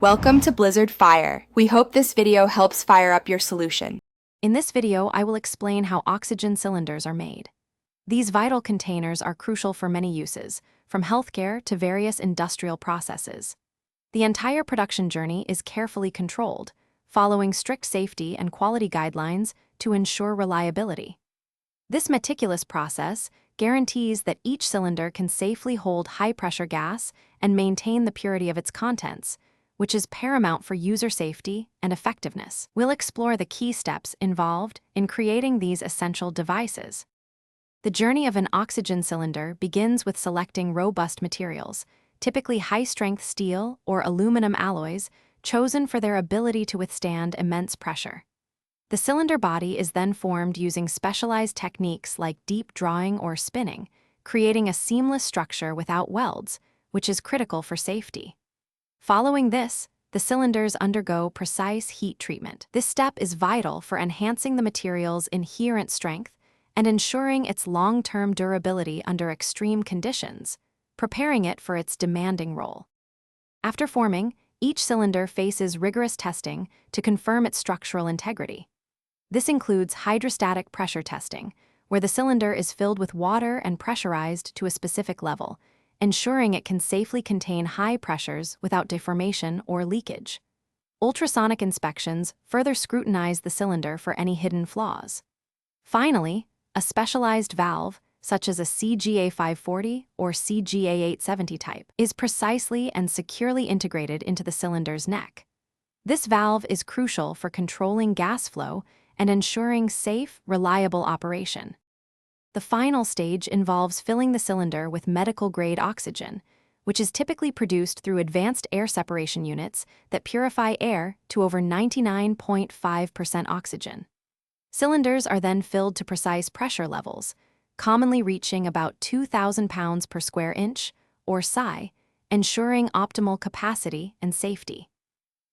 Welcome to Blizzard Fire. We hope this video helps fire up your solution. In this video, I will explain how oxygen cylinders are made. These vital containers are crucial for many uses, from healthcare to various industrial processes. The entire production journey is carefully controlled, following strict safety and quality guidelines to ensure reliability. This meticulous process guarantees that each cylinder can safely hold high-pressure gas and maintain the purity of its contents, which is paramount for user safety and effectiveness. We'll explore the key steps involved in creating these essential devices. The journey of an oxygen cylinder begins with selecting robust materials, typically high-strength steel or aluminum alloys, chosen for their ability to withstand immense pressure. The cylinder body is then formed using specialized techniques like deep drawing or spinning, creating a seamless structure without welds, which is critical for safety. Following this, the cylinders undergo precise heat treatment. This step is vital for enhancing the material's inherent strength and ensuring its long-term durability under extreme conditions, preparing it for its demanding role. After forming, each cylinder faces rigorous testing to confirm its structural integrity. This includes hydrostatic pressure testing, where the cylinder is filled with water and pressurized to a specific level, ensuring it can safely contain high pressures without deformation or leakage. Ultrasonic inspections further scrutinize the cylinder for any hidden flaws. Finally, a specialized valve, such as a CGA 540 or CGA 870 type, is precisely and securely integrated into the cylinder's neck. This valve is crucial for controlling gas flow and ensuring safe, reliable operation. The final stage involves filling the cylinder with medical-grade oxygen, which is typically produced through advanced air separation units that purify air to over 99.5% oxygen. Cylinders are then filled to precise pressure levels, commonly reaching about 2,000 pounds per square inch, or psi, ensuring optimal capacity and safety.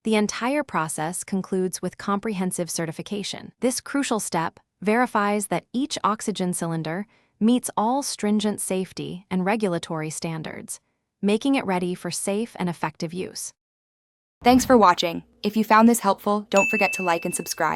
The entire process concludes with comprehensive certification. This crucial step verifies that each oxygen cylinder meets all stringent safety and regulatory standards, making it ready for safe and effective use. Thanks for watching. If you found this helpful, don't forget to like and subscribe.